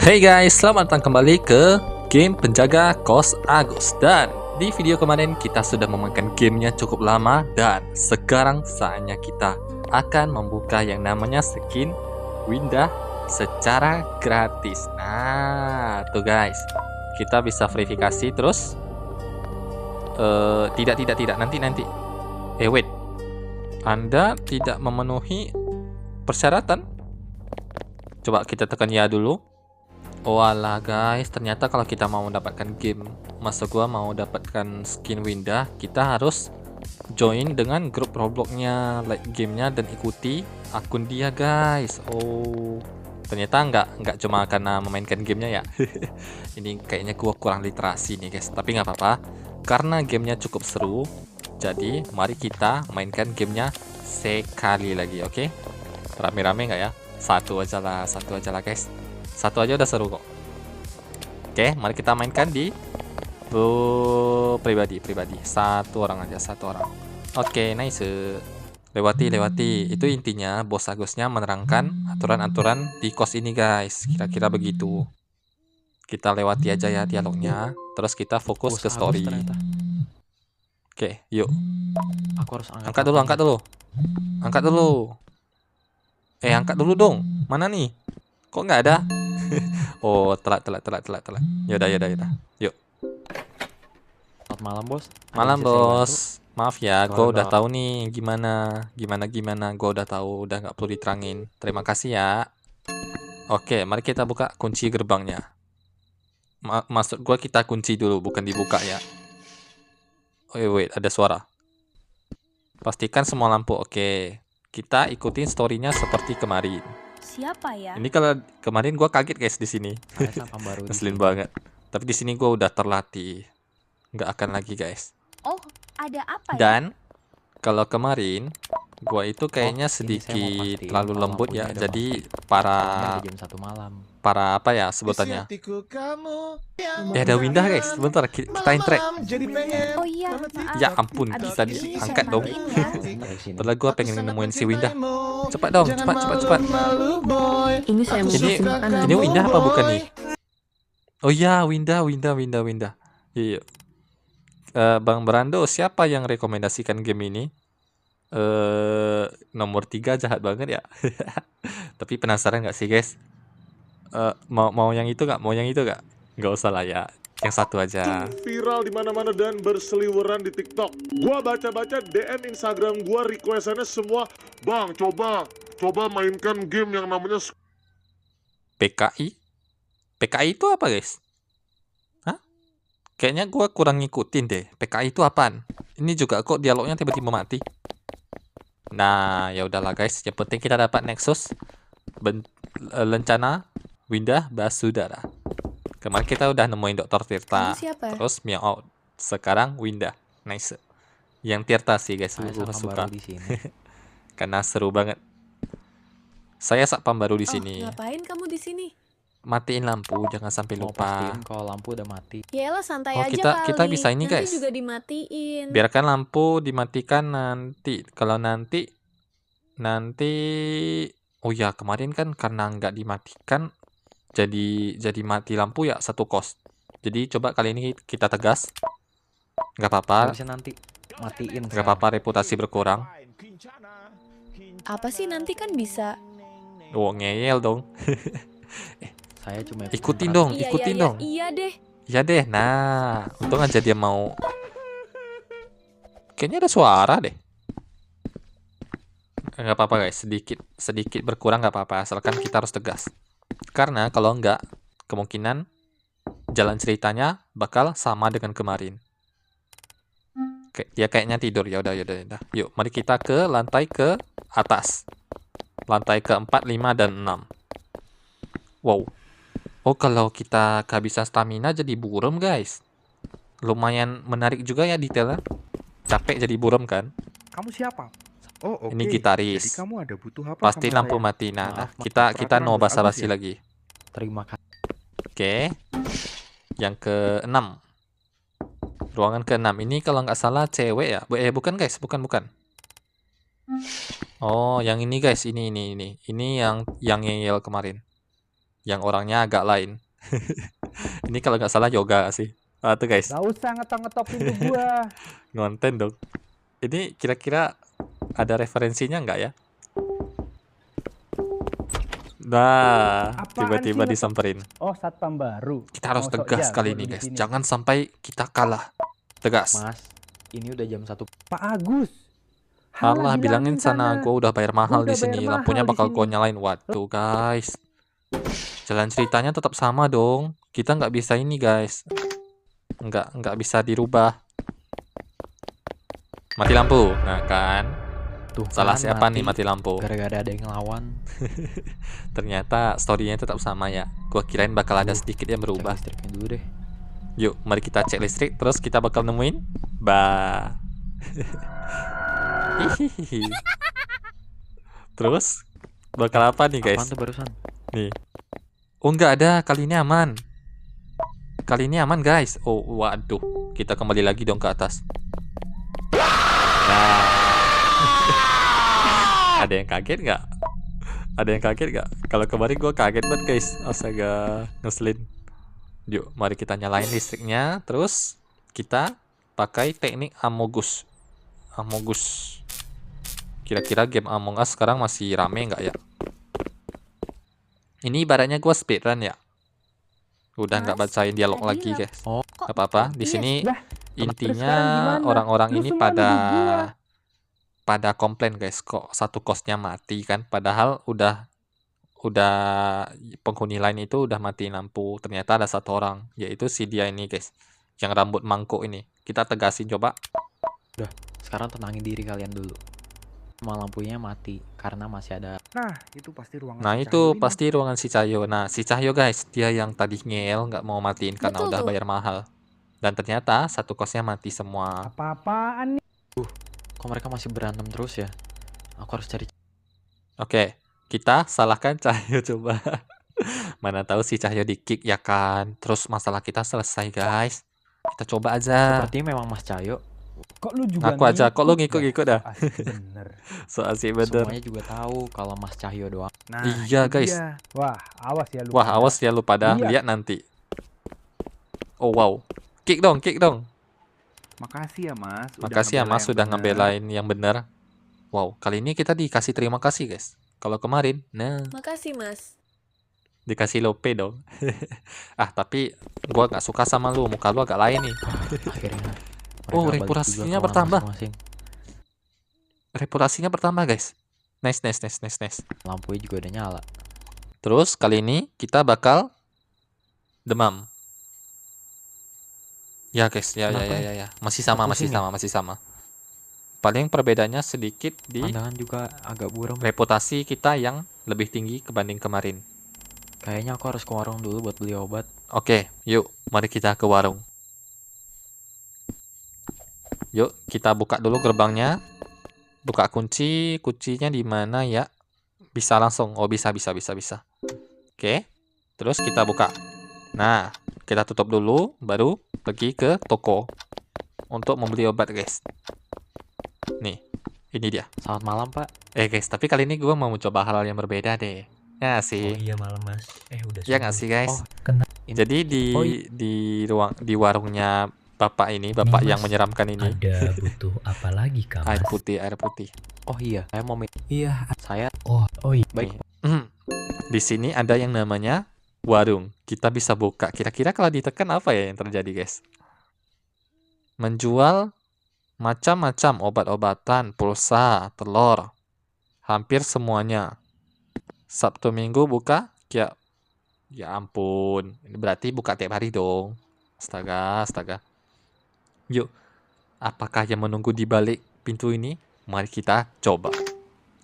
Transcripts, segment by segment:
Hey guys, selamat datang kembali ke game Penjaga Kos Agus. Dan di video kemarin kita sudah memainkan gamenya cukup lama. Dan sekarang saatnya kita akan membuka yang namanya skin Windah secara gratis. Nah, tuh guys, kita bisa verifikasi terus. Tidak, nanti. Wait, Anda tidak memenuhi persyaratan. Coba kita tekan ya dulu. Oh alah guys, ternyata kalau kita mau mendapatkan game, masa gua mau dapatkan skin Windah, kita harus join dengan grup Robloxnya, like gamenya dan ikuti akun dia guys. Oh, ternyata nggak cuma karena memainkan gamenya ya. Ini kayaknya gua kurang literasi nih guys, tapi nggak apa-apa, karena gamenya cukup seru. Jadi mari kita mainkan gamenya sekali lagi, oke? Rame-rame nggak ya? Satu aja lah guys. Satu aja udah seru kok. Oke, mari kita mainkan di pribadi. Satu orang aja. Oke, nice. Lewati. Itu intinya bos Agusnya menerangkan aturan-aturan di kos ini guys. Kira-kira begitu. Kita lewati aja ya dialognya. Terus kita fokus ke story. Oke, yuk. Aku harus Angkat dulu. Angkat dulu dong. Mana nih? Kok nggak ada? Oh, telat. Yaudah. Yuk. Selamat malam, Bos. Malam, Bos. Maaf ya, gue udah tahu nih gimana. Gue udah tahu, udah nggak perlu diterangin. Terima kasih ya. Oke, mari kita buka kunci gerbangnya. Maksud gue kita kunci dulu, bukan dibuka ya. Wait, ada suara. Pastikan semua lampu oke. Kita ikutin story-nya seperti kemarin. Siapa ya? Ini kalau kemarin gue kaget guys di sini. Ngeselin banget. Tapi di sini gue udah terlatih. Nggak akan lagi guys. Oh, ada apa ya? Dan kalau kemarin gue itu kayaknya sedikit terlalu lembut ya. Jadi para jam 1 malam. Para apa ya sebutannya? Ada Windah guys. Bentar kita interact. Oh iya, maaf. Ya ampun, Abis kita ini diangkat saya dong. matiin ya. Padahal gue pengen nemuin si Windah. Cepat dong, cepat. Ini saya mau kasih makanan. Ini Windah apa bukan nih? Oh iya, Windah. Iya. Bang Brando, siapa yang rekomendasikan game ini? Nomor 3 jahat banget ya. Tapi penasaran nggak sih guys? Mau yang itu nggak? Nggak usah lah ya. Yang satu aja. Viral di mana-mana dan berseliweran di TikTok. Gua baca-baca DM Instagram gua, requestannya semua, "Bang, coba mainkan game yang namanya PKI? PKI itu apa guys? Hah? Kayaknya gua kurang ngikutin deh. PKI itu apaan? Ini juga kok dialognya tiba-tiba mati. Nah, ya udahlah guys. Yang penting kita dapat Nexus, Lencana, Windah, Basudara. Kemarin kita udah nemuin Dr. Tirta. Terus Meow Out. Sekarang Windah. Nice. Yang Tirta sih guys, gue suka. Di sini. Karena seru banget. Saya satpam baru di sini. Ngapain kamu di sini? Matiin lampu, jangan sampai Mau lupa. pastiin kalau lampu udah mati. Yaelah santai Oh, aja kita kali. bisa ini, Nanti guys. juga dimatiin. Biarkan lampu dimatikan nanti. Kalau nanti oh ya, kemarin kan karena nggak dimatikan jadi mati lampu ya satu kos. Jadi coba kali ini kita tegas. Nggak apa-apa. Bisa nanti matiin. Nggak apa-apa, reputasi berkurang. Apa sih nanti kan bisa? Oh, ngeyel dong. Saya cuma Ikutin dong. Iya deh. Ya deh. Nah, untung aja dia mau. Kayaknya ada suara deh. Nggak apa-apa guys, sedikit berkurang nggak apa-apa, asalkan kita harus tegas. Karena kalau nggak, kemungkinan jalan ceritanya bakal sama dengan kemarin. Dia kayaknya tidur. Ya udah. Yuk, mari kita ke lantai ke atas. Lantai ke-4, 5, dan 6. Wow. Oh, kalau kita kehabisan stamina jadi buram guys. Lumayan menarik juga ya detailnya. Capek jadi buram kan? Kamu siapa? Oh, oke. Ini gitaris. Jadi kamu ada butuh apa Pasti sama lampu saya? mati. Nah, Maaf, kita peraturan no Bos basa-basi Agus ya? lagi. Terima kasih. Oke. Yang ke-6. Ruangan ke-6 ini kalau nggak salah cewek ya. Bukan guys, bukan. Oh, yang ini guys, ini. Ini yang ngeyel kemarin. yang orangnya agak lain. Ini kalau nggak salah yoga sih. Tuh guys, Gak usah ngetok-ngetok pintu gua. ngonten dong. Ini kira-kira ada referensinya nggak ya? Nah, Apaan tiba-tiba sih, disamperin. Oh, satpam baru. Kita harus Mau sok tegas jago kali lu ini di guys. sini. Jangan sampai kita kalah. Tegas. Mas, ini udah jam 1. Pak Agus. Allah bilangin sana, gue udah bayar mahal Gua di udah sini. bayar Lampunya mahal di bakal gue sini. nyalain. Waduh guys. Jalan ceritanya tetap sama dong. Kita nggak bisa ini guys. Nggak bisa dirubah. Mati lampu. Nah kan. Tuh Salah kan, siapa nih mati lampu? Gara-gara ada yang ngelawan. Ternyata storynya tetap sama ya. Gua kirain bakal ada sedikit yang Cek berubah. listriknya dulu deh. Yuk, mari kita cek listrik. Terus kita bakal nemuin. Bah. Hihihi. Terus bakal apa nih guys? Apaan tuh barusan? Nih. Oh nggak ada, kali ini aman. Kali ini aman guys. Oh waduh, kita kembali lagi dong ke atas. Nah. Ada yang kaget nggak? Ada yang kaget nggak? Kalau kemarin gue kaget banget guys. Astaga, ngeselin. Yuk, mari kita nyalain listriknya. Terus kita pakai teknik Amogus. Amogus. Kira-kira game Among Us sekarang masih rame nggak ya? Ini ibaratnya gue speedrun ya. Udah nggak Mas, bacain dialog tadi lagi lah. guys. Oh, Gak apa-apa. Di Iya, sini Lah, intinya sekarang gimana? orang-orang Lu ini semua nuduh pada komplain guys, kok satu kosnya mati kan? Padahal udah penghuni lain itu udah matiin lampu. Ternyata ada satu orang, yaitu si dia ini guys, yang rambut mangkuk ini. Kita tegasin coba. sekarang tenangin diri kalian dulu. Semua lampunya mati karena masih ada. Nah, itu pasti ruangan Nah si itu Cahyo ini. pasti ruangan si Cahyo. Nah si Cahyo guys, dia yang tadi ngel nggak mau matiin karena Betul udah tuh. bayar mahal. Dan ternyata satu kosnya mati semua. Apa-apaan nih? Kok mereka masih berantem terus ya? Aku harus cari. Oke, kita salahkan Cahyo coba. Mana tahu si Cahyo di kick ya kan. Terus masalah kita selesai guys. Kita coba aja. Sepertinya memang Mas Cahyo. Kok lu juga Ngaku aja, kok lu ngikut ngikut-ngikut dah? dah. Asik bener. So asik bener. Semuanya juga tahu kalau Mas Cahyo doang. Nah, Iya, itu guys. dia. Wah, awas ya lu. Wah pada. awas ya lu pada. Iya. Lihat nanti. Oh wow. Kick dong, kick dong. Makasih ya, Mas. Makasih ya mas sudah ngebelain yang benar. Wow, kali ini kita dikasih terima kasih guys. Kalau kemarin, nah Makasih, Mas. dikasih lope dong. Tapi gua nggak suka sama lu, muka lu agak lain nih. Akhirnya. Oh, mereka balik reputasinya juga ke bertambah. masing-masing. Reputasinya bertambah guys. Nice. Lampunya juga udah nyala. Terus kali ini kita bakal demam. Ya guys, ya. Masih sama, Pusing masih sama. Paling perbedaannya sedikit di Pandangan juga agak buram. reputasi kita yang lebih tinggi kebanding kemarin. Kayaknya aku harus ke warung dulu buat beli obat. Oke, yuk, mari kita ke warung. Yuk, kita buka dulu gerbangnya. Buka kuncinya di mana ya? Bisa langsung. Oh, bisa. Oke. Terus kita buka. Nah, kita tutup dulu, baru pergi ke toko untuk membeli obat, guys. Nih, ini dia. Selamat malam, Pak. Guys, tapi kali ini gue mau mencoba hal yang berbeda deh. Ya nggak sih? Oh iya malam mas. Udah Ya nggak subuh. sih, guys? Oh, ini- Jadi Oh, iya. di warungnya bapak ini, bapak Nih, yang Mas. menyeramkan ini. Ada butuh apa lagi kak Air mas? putih. Oh iya, saya mau minta. Iya. Saya Oh iya. baik. Di sini ada yang namanya warung. Kita bisa buka. Kira-kira kalau ditekan apa ya yang terjadi, guys? Menjual macam-macam obat-obatan, pulsa, telur. Hampir semuanya. Sabtu Minggu buka? Ya ampun. Ini berarti buka tiap hari dong. Astaga. Yuk. Apakah yang menunggu di balik pintu ini? Mari kita coba.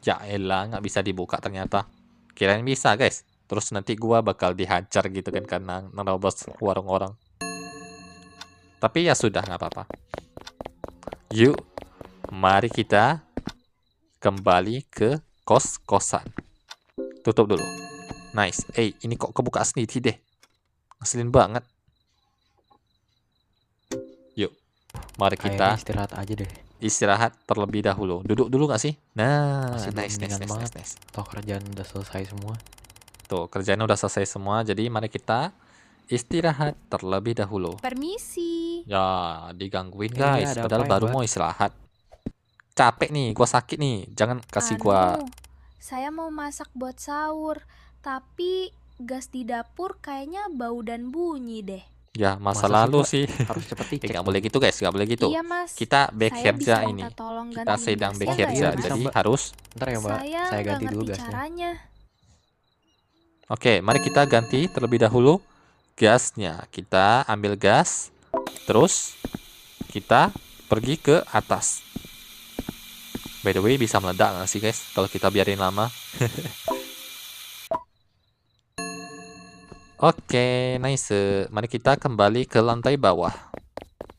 Ya elah, nggak bisa dibuka ternyata. Kirain bisa, guys. Terus nanti gua bakal dihajar gitu kan karena nerobos warung orang. Tapi ya sudah, nggak apa-apa. Yuk, mari kita kembali ke kos-kosan. Tutup dulu. Nice. Ini kok kebuka sendiri deh. Ngeselin banget. Yuk, mari Kayaknya kita istirahat aja deh. istirahat terlebih dahulu. Duduk dulu nggak sih? Nah, Masih belum nice. mendingan banget. Toh kerjaan udah selesai semua. Tuh, kerjaan udah selesai semua. Jadi mari kita istirahat terlebih dahulu. Permisi. Ya, digangguin Iya, guys. ada Padahal apa ya, baru Mbak? mau istirahat. Capek nih, gua sakit nih. Jangan kasih gua. Saya mau masak buat sahur, tapi gas di dapur kayaknya bau dan bunyi deh. Ya, masa Masa sih, lalu Mbak? sih. Harus cepet dicek. Nggak boleh gitu guys, nggak boleh gitu. Iya mas. Kita Saya bekerja bisa ini. minta tolong Kita gantiin sedang gasnya nggak bekerja, ya, Mas? jadi Mbak. harus. Ntar ya Mbak, Saya saya nggak ganti dulu ngerti gasnya. caranya. Oke, mari kita ganti terlebih dahulu gasnya. Kita ambil gas, terus kita pergi ke atas. By the way, bisa meledak nggak sih guys kalau kita biarin lama? Oke, nice. Mari kita kembali ke lantai bawah.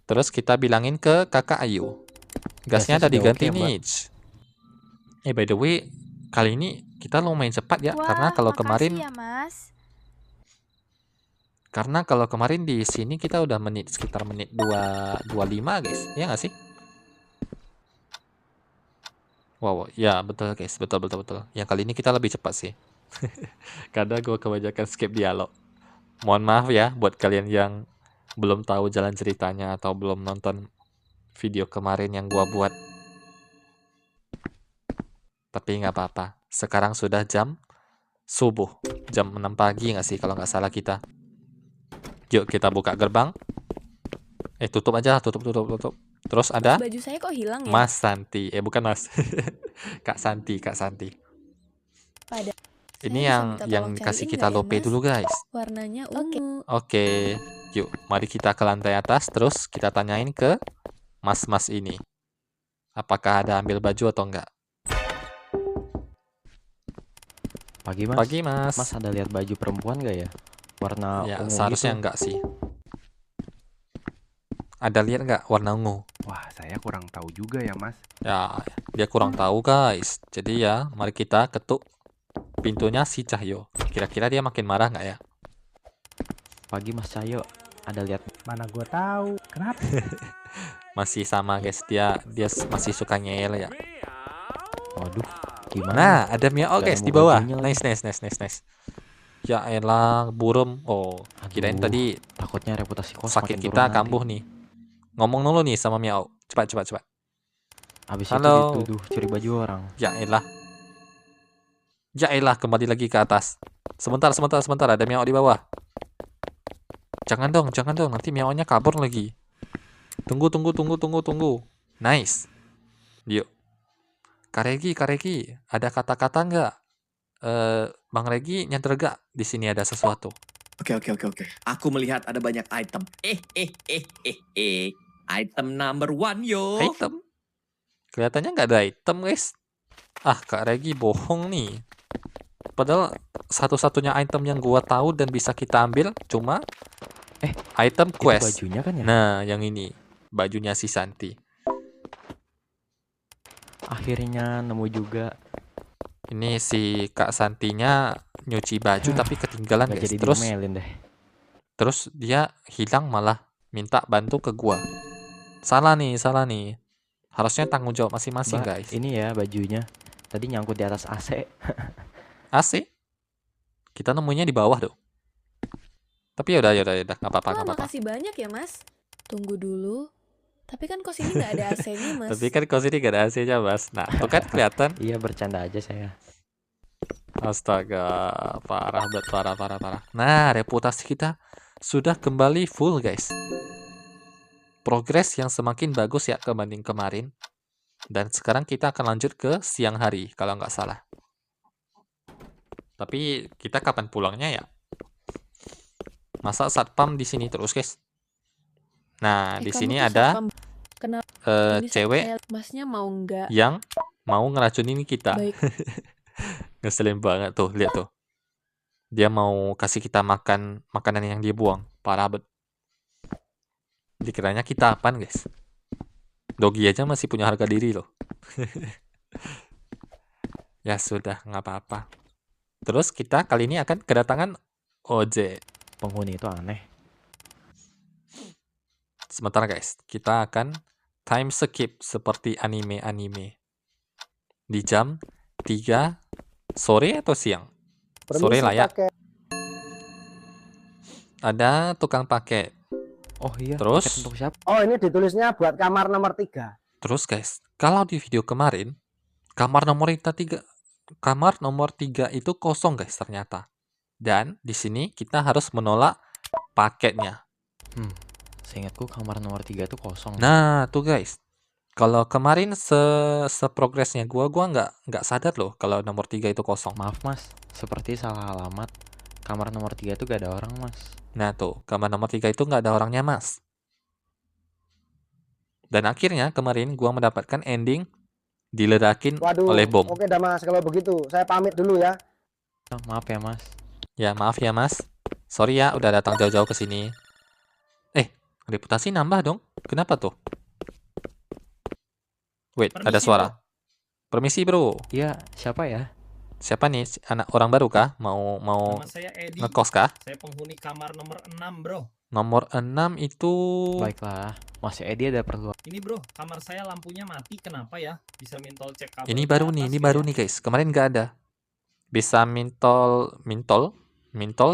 Terus kita bilangin ke kakak Ayu. Gasnya Gasnya ada sudah diganti oke, Mbak. nih. By the way, kali ini kita lumayan cepat ya. Karena kalau kemarin makasih ya mas. Karena kalau kemarin di sini kita udah sekitar menit 225 guys. Ya nggak sih? Wow, ya betul guys. Betul. Yang kali ini kita lebih cepat sih. Karena gue kebanyakan skip dialog. Mohon maaf ya buat kalian yang belum tahu jalan ceritanya atau belum nonton video kemarin yang gua buat. Tapi nggak apa-apa. Sekarang sudah jam subuh. Jam 6 pagi nggak sih kalau nggak salah kita. Yuk kita buka gerbang. Tutup aja, tutup. Terus ada Baju saya kok hilang ya? Mas Santi. Bukan Mas. Kak Santi. Pada Ini Saya bisa yang minta yang tolong kasih cariin kita nggak ya, lope Mas? dulu guys. warnanya ungu. Oke. Yuk, mari kita ke lantai atas terus kita tanyain ke mas-mas ini. Apakah ada ambil baju atau enggak? Pagi Mas. Pagi, Mas. Mas ada lihat baju perempuan gak ya? Warna Ya, ungu seharusnya gitu. enggak sih. Ada lihat nggak warna ungu? Wah, saya kurang tahu juga ya, Mas. Ya, dia kurang tahu guys. Jadi ya, mari kita ketuk pintunya si Cahyo. Kira-kira dia makin marah nggak ya? Pagi Mas Cahyo, ada lihat Mana gua tahu. Kenapa? Masih sama guys, dia masih suka ngeyel ya. Waduh, gimana? Nah, ada Miao Nggak guys nemu di bawah. bajunya lagi. Nice. Ya elah, burem. Oh, kirain Aduh, tadi takutnya reputasi kos sakit makin kita turun kambuh nanti. nih. Ngomong dulu nih sama Miao. Cepat. Habis Halo. itu dituduh curi baju orang. Ya elah, kembali lagi ke atas. Sebentar, ada Miao di bawah. Jangan dong, nanti Miao-nya kabur lagi. Tunggu. Nice. Yuk. Kak Regi, ada kata-kata nggak? Bang Regi nyadar gak di sini ada sesuatu? Oke. Aku melihat ada banyak item. Item number 1 yo. Item? Kelihatannya nggak ada item guys. Kak Regi bohong nih. Padahal satu-satunya item yang gua tahu dan bisa kita ambil cuma item Itu quest. bajunya kan ya? Nah, yang ini bajunya si Santi. Akhirnya nemu juga. Ini si Kak Santinya nyuci baju tapi ketinggalan Gak guys. jadi Terus diomelin deh. Terus dia hilang malah minta bantu ke gua. Salah nih. Harusnya tanggung jawab masing-masing Mbak, guys. ini ya bajunya. Tadi nyangkut di atas AC. AC? Kita nemunya di bawah tuh. Tapi yaudah, nggak apa-apa. Wah, makasih banyak ya mas. Tunggu dulu. Tapi kan kos ini nggak ada AC-nya mas. Tapi kan kos ini gak ada AC-nya mas. Nah, tuh kan kelihatan. Iya, bercanda aja saya. Astaga, parah. Nah, reputasi kita sudah kembali full guys. Progres yang semakin bagus ya kebanding kemarin. Dan sekarang kita akan lanjut ke siang hari kalau nggak salah. Tapi kita kapan pulangnya ya? Masa satpam di sini terus guys? Nah, di Kamu sini tuh ada satpam. Kenapa ini cewek masnya mau nggak? yang mau ngeracunin kita. Baik. Ngeselin banget tuh, lihat tuh. Dia mau kasih kita makan makanan yang dia buang. Parah bet. Dikiranya kita apaan guys? Dogi aja masih punya harga diri loh. Ya sudah, nggak apa-apa. Terus kita kali ini akan kedatangan OJ. Penghuni itu aneh. Sebentar guys, kita akan time skip seperti anime-anime. Di jam 3 sore atau siang? Sore lah ya. pakai. Ada tukang paket. Oh iya, Terus? paket untuk siapa? Oh, ini ditulisnya buat kamar nomor 3. Terus guys, kalau di video kemarin kamar nomor 3 itu kosong guys ternyata. Dan di sini kita harus menolak paketnya. Seingatku kamar nomor 3 itu kosong. Nah, tuh guys. Kalau kemarin seprogresnya gua nggak sadar loh kalau nomor 3 itu kosong. Maaf mas, seperti salah alamat. Kamar nomor 3 itu gak ada orang mas. Nah tuh, kamar nomor 3 itu nggak ada orangnya mas. Dan akhirnya kemarin gua mendapatkan ending diledakin Waduh, oleh bom. oke dah mas, kalau begitu saya pamit dulu ya. Maaf ya mas. Ya maaf ya mas. Sorry ya udah datang jauh-jauh ke sini. Reputasi nambah dong. Kenapa tuh? Wait, Permisi, ada suara. Permisi bro. Iya, siapa ya? Siapa nih? Anak orang baru kah? Mau Nama saya Edi. ngekos kah? Saya penghuni kamar nomor 6, bro. Nomor 6 itu Baiklah, Mas Edi ada perlu. Ini bro, kamar saya lampunya mati. Kenapa ya? Bisa mintol cek kabel. ini ke baru atas nih, ini nggak baru ya? nih guys. Kemarin nggak ada. Bisa mintol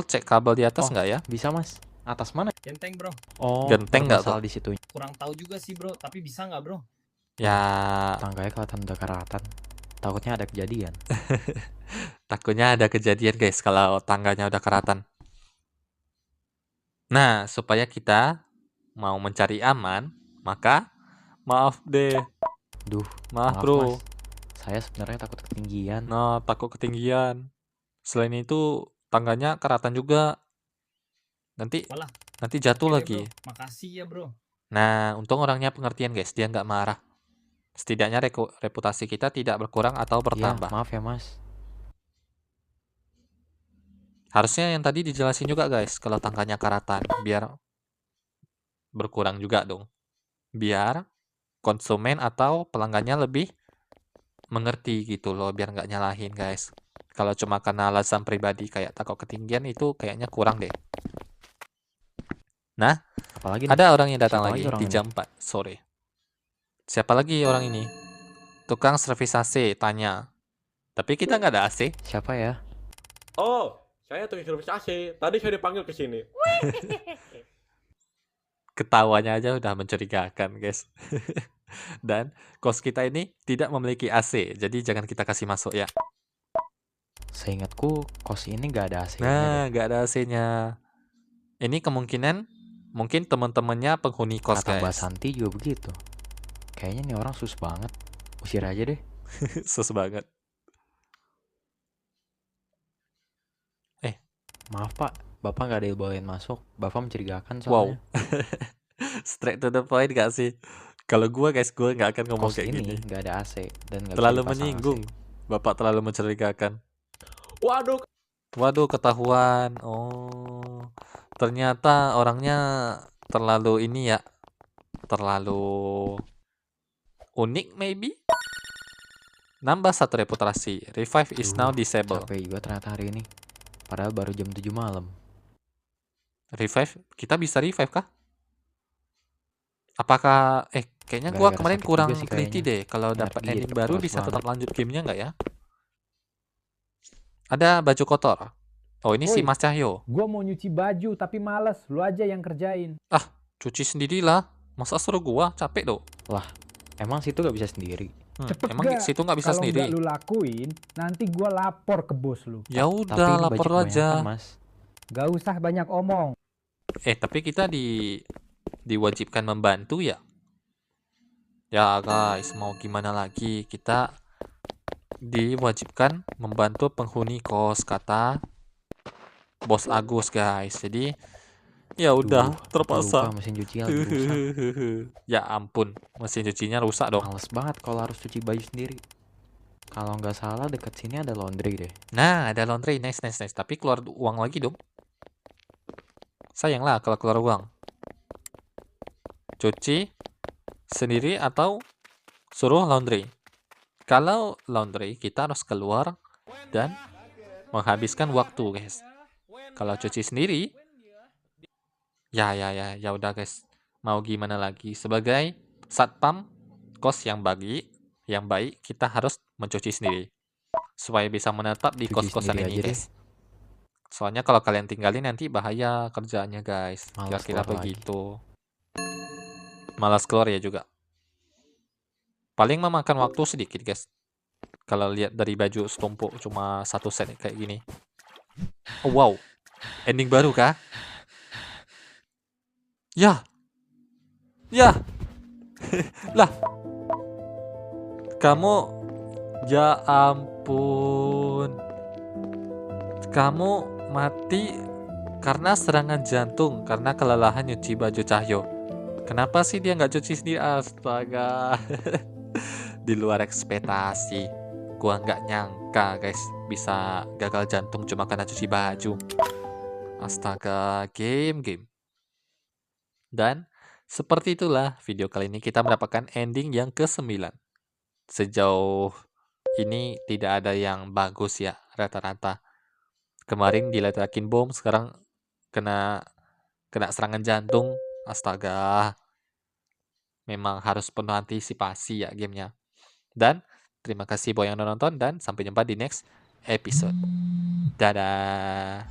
cek kabel di atas Oh. nggak ya? Bisa mas? Atas mana? Genteng bro. Oh, Genteng nggak bermasalah di situ. Kurang tahu juga sih bro, tapi bisa nggak bro? Ya Tangganya kelihatan udah karatan. Takutnya ada kejadian. takutnya ada kejadian guys kalau tangganya udah keratan. Nah, supaya kita mau mencari aman, maka maaf deh. Duh, Maaf maaf, bro. Mas. Saya sebenarnya takut ketinggian. Nah, takut ketinggian. Selain itu, tangganya keratan juga. Nanti Walah. jatuh Oke deh, lagi. bro. Makasih ya bro. Nah, untung orangnya pengertian guys, dia nggak marah. Setidaknya reputasi kita tidak berkurang atau Ya, bertambah. maaf ya mas. Harusnya yang tadi dijelasin juga guys, kalau tangganya karatan, biar berkurang juga dong. Biar konsumen atau pelanggannya lebih mengerti gitu loh, biar nggak nyalahin guys. Kalau cuma karena alasan pribadi kayak takut ketinggian itu kayaknya kurang deh. Nah, Apalagi nih? ada orang yang datang Siapa lagi lagi orang di ini? jam 4 sore. Siapa lagi orang ini? Tukang servis AC tanya. Tapi kita nggak ada AC. Siapa ya? Oh, saya tukang servis AC. Tadi saya dipanggil ke sini. Ketawanya aja udah mencurigakan guys. Dan kos kita ini tidak memiliki AC, jadi jangan kita kasih masuk ya. Seingatku kos ini gak ada AC-nya. Nah, nggak ada AC-nya. Ini kemungkinan mungkin teman-temannya penghuni kos Kata Mbak guys. Santi juga begitu. Kayaknya nih orang sus banget. Usir aja deh. Sus banget. Maaf pak, bapak gak ada dibolehin masuk. Bapak mencurigakan Wow. soalnya. Straight to the point gak sih? Kalau gue guys, gue nggak akan ngomong Kos kayak ini gini. gak ada AC dan gak Terlalu bisa dipasang menyinggung. Bapak terlalu mencurigakan. Waduh, Waduh, ketahuan. Oh, ternyata orangnya terlalu ini ya. Terlalu unik maybe. Nambah 1 reputasi. Revive is now disabled. Capek juga ternyata hari ini. Padahal baru jam 7 malam. Revive? Kita bisa revive kah? Apakah kayaknya gua Gara-gara kemarin sakit kurang juga sih teliti kayaknya. deh. Kalau dapat Energi ending tetap baru harus bisa tetap banget. lanjut gamenya nggak ya? Ada baju kotor. Oh, ini si Woi. Mas Cahyo. Gua mau nyuci baju tapi males, lu aja yang kerjain. Cuci sendirilah. Masa suruh gua? Capek dong. Emang situ gak bisa sendiri? Cepet Emang gak? situ nggak bisa Kalau sendiri? nggak lu lakuin, nanti gua lapor ke bos lu. Ya Tapi udah, ini lapor baju aja. kebanyakan, mas. Gak usah banyak omong. Tapi kita diwajibkan membantu ya. Ya guys, mau gimana lagi? Kita diwajibkan membantu penghuni kos, kata Bos Agus guys. Jadi ya udah, Duh, terpaksa. lupa mesin cuci lagi rusak. Ya ampun, mesin cucinya rusak dong. Males banget kalau harus cuci baju sendiri. Kalau nggak salah dekat sini ada laundry deh. Nah, ada laundry, nice. Tapi keluar uang lagi dong. Sayang lah kalau keluar uang. Cuci sendiri atau suruh laundry. Kalau laundry, kita harus keluar dan menghabiskan waktu, guys. Kalau cuci sendiri, ya udah, guys. Mau gimana lagi? Sebagai satpam kos yang baik, Iya, kita harus mencuci sendiri supaya bisa menetap di Cuci kos-kosan sendiri ini, aja deh. guys. Soalnya kalau kalian tinggalin nanti bahaya kerjaannya guys. Malas Kira-kira keluar lagi. begitu. Malas keluar ya juga. Paling memakan waktu sedikit guys. Kalau lihat dari baju setumpuk cuma satu set kayak gini. Oh, wow. Ending baru kah? Ya. Ya. Lah. Kamu, ya ampun. Kamu mati karena serangan jantung, karena kelelahan nyuci baju Cahyo. Kenapa sih dia nggak cuci sendiri? Astaga. Di luar ekspektasi. Gua nggak nyangka guys bisa gagal jantung cuma karena cuci baju. Astaga, game. Dan seperti itulah video kali ini kita mendapatkan ending yang ke-9. Sejauh ini tidak ada yang bagus ya rata-rata. Kemarin diletakin bom, sekarang kena serangan jantung. Astaga. Memang harus penuh antisipasi ya gamenya. Dan terima kasih buat yang udah nonton dan sampai jumpa di next episode. Dadah.